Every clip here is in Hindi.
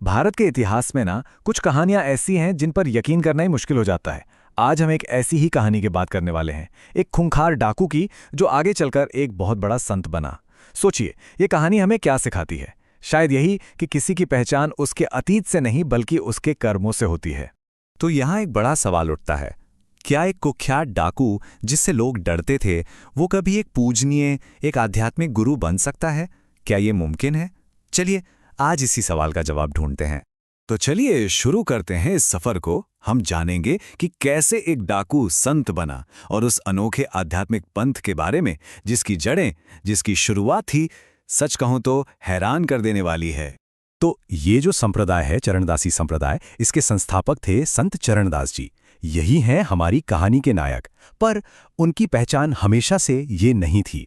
भारत के इतिहास में ना कुछ कहानियां ऐसी हैं जिन पर यकीन करना ही मुश्किल हो जाता है। आज हम एक ऐसी ही कहानी की बात करने वाले हैं, एक खूंखार डाकू की जो आगे चलकर एक बहुत बड़ा संत बना। सोचिए, ये कहानी हमें क्या सिखाती है? शायद यही कि किसी की पहचान उसके अतीत से नहीं बल्कि उसके कर्मों से होती है। तो यहाँ एक बड़ा सवाल उठता है, क्या एक कुख्यात डाकू जिससे लोग डरते थे वो कभी एक पूजनीय, एक आध्यात्मिक गुरु बन सकता है? क्या ये मुमकिन है? चलिए आज इसी सवाल का जवाब ढूंढते हैं। तो चलिए शुरू करते हैं इस सफर को। हम जानेंगे कि कैसे एक डाकू संत बना और उस अनोखे आध्यात्मिक पंथ के बारे में जिसकी जड़ें, जिसकी शुरुआत थी, सच कहूं तो हैरान कर देने वाली है। तो ये जो संप्रदाय है, चरणदासी संप्रदाय, इसके संस्थापक थे संत चरणदास जी। यही हैं हमारी कहानी के नायक। पर उनकी पहचान हमेशा से ये नहीं थी।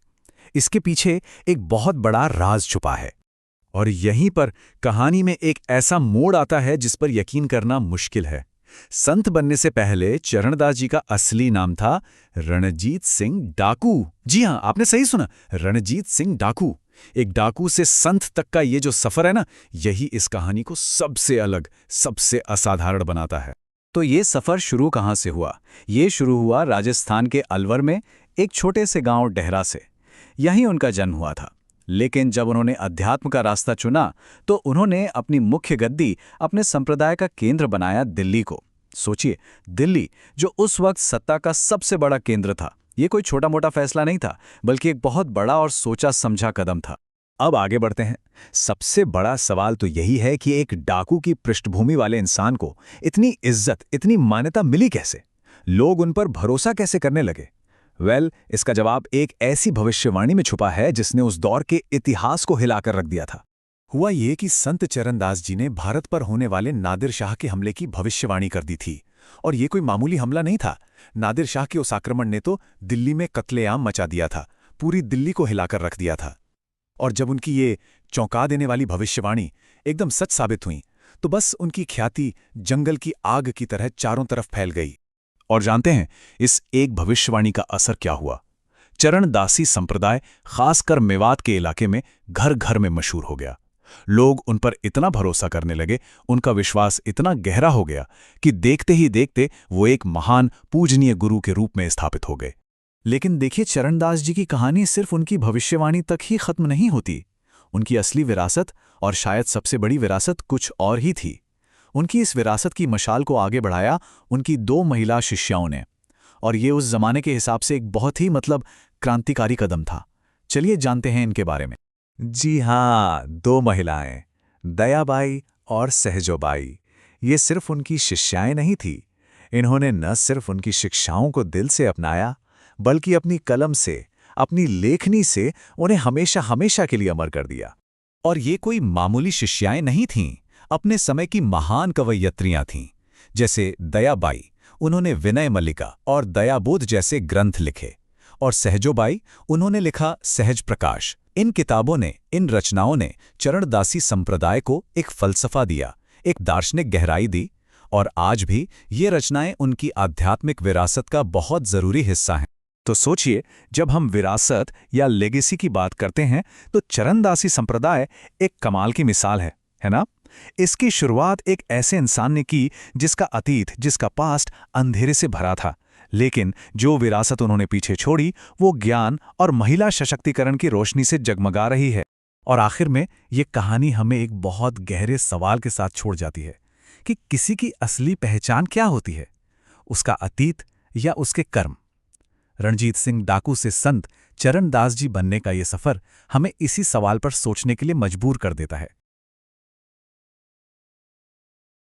इसके पीछे एक बहुत बड़ा राज छुपा है। और यहीं पर कहानी में एक ऐसा मोड़ आता है जिस पर यकीन करना मुश्किल है। संत बनने से पहले चरणदास जी का असली नाम था रणजीत सिंह डाकू। जी हां, आपने सही सुना, रणजीत सिंह डाकू। एक डाकू से संत तक का ये जो सफर है ना, यही इस कहानी को सबसे अलग, सबसे असाधारण बनाता है। तो ये सफर शुरू कहाँ से हुआ? ये शुरू हुआ राजस्थान के अलवर में एक छोटे से गांव डेहरा से। यहीं उनका जन्म हुआ था। लेकिन जब उन्होंने अध्यात्म का रास्ता चुना तो उन्होंने अपनी मुख्य गद्दी, अपने संप्रदाय का केंद्र बनाया दिल्ली को। सोचिए, दिल्ली जो उस वक्त सत्ता का सबसे बड़ा केंद्र था। ये कोई छोटा मोटा फैसला नहीं था, बल्कि एक बहुत बड़ा और सोचा समझा कदम था। अब आगे बढ़ते हैं। सबसे बड़ा सवाल तो यही है कि एक डाकू की पृष्ठभूमि वाले इंसान को इतनी इज्जत, इतनी मान्यता मिली कैसे? लोग उन पर भरोसा कैसे करने लगे? इसका जवाब एक ऐसी भविष्यवाणी में छुपा है जिसने उस दौर के इतिहास को हिलाकर रख दिया था। हुआ ये कि संत चरणदास जी ने भारत पर होने वाले नादिर शाह के हमले की भविष्यवाणी कर दी थी। और ये कोई मामूली हमला नहीं था। नादिर शाह के उस आक्रमण ने तो दिल्ली में कत्लेआम मचा दिया था, पूरी दिल्ली को हिलाकर रख दिया था। और जब उनकी ये चौंका देने वाली भविष्यवाणी एकदम सच साबित हुई, तो बस उनकी ख्याति जंगल की आग की तरह चारों तरफ फैल गई। और जानते हैं इस एक भविष्यवाणी का असर क्या हुआ? चरणदासी संप्रदाय, खासकर मेवात के इलाके में, घर घर में मशहूर हो गया। लोग उन पर इतना भरोसा करने लगे, उनका विश्वास इतना गहरा हो गया कि देखते ही देखते वो एक महान पूजनीय गुरु के रूप में स्थापित हो गए। लेकिन देखिए, चरणदास जी की कहानी सिर्फ उनकी भविष्यवाणी तक ही खत्म नहीं होती। उनकी असली विरासत, और शायद सबसे बड़ी विरासत, कुछ और ही थी। उनकी इस विरासत की मशाल को आगे बढ़ाया उनकी 2 महिला शिष्याओं ने। और ये उस जमाने के हिसाब से एक बहुत ही क्रांतिकारी कदम था। चलिए जानते हैं इनके बारे में। जी हाँ, 2 महिलाएं, दयाबाई और सहजोबाई। ये सिर्फ उनकी शिष्याएं नहीं थी। इन्होंने न सिर्फ उनकी शिक्षाओं को दिल से अपनाया, बल्कि अपनी कलम से, अपनी लेखनी से उन्हें हमेशा हमेशा के लिए अमर कर दिया। और ये कोई मामूली शिष्याएं नहीं थीं, अपने समय की महान कवयित्रियां थीं। जैसे दयाबाई, उन्होंने विनय मल्लिका और दयाबोध जैसे ग्रंथ लिखे। और सहजोबाई, उन्होंने लिखा सहज प्रकाश। इन किताबों ने, इन रचनाओं ने चरणदासी संप्रदाय को एक फलसफा दिया, एक दार्शनिक गहराई दी। और आज भी ये रचनाएं उनकी आध्यात्मिक विरासत का बहुत जरूरी हिस्सा हैं। तो सोचिए, जब हम विरासत या लेगेसी की बात करते हैं तो चरणदासी संप्रदाय एक कमाल की मिसाल है ना? इसकी शुरुआत एक ऐसे इंसान ने की जिसका अतीत, जिसका पास्ट अंधेरे से भरा था। लेकिन जो विरासत उन्होंने पीछे छोड़ी, वो ज्ञान और महिला सशक्तिकरण की रोशनी से जगमगा रही है। और आखिर में ये कहानी हमें एक बहुत गहरे सवाल के साथ छोड़ जाती है कि किसी की असली पहचान क्या होती है, उसका अतीत या उसके कर्म? रणजीत सिंह डाकू से संत चरणदास जी बनने का ये सफर हमें इसी सवाल पर सोचने के लिए मजबूर कर देता है।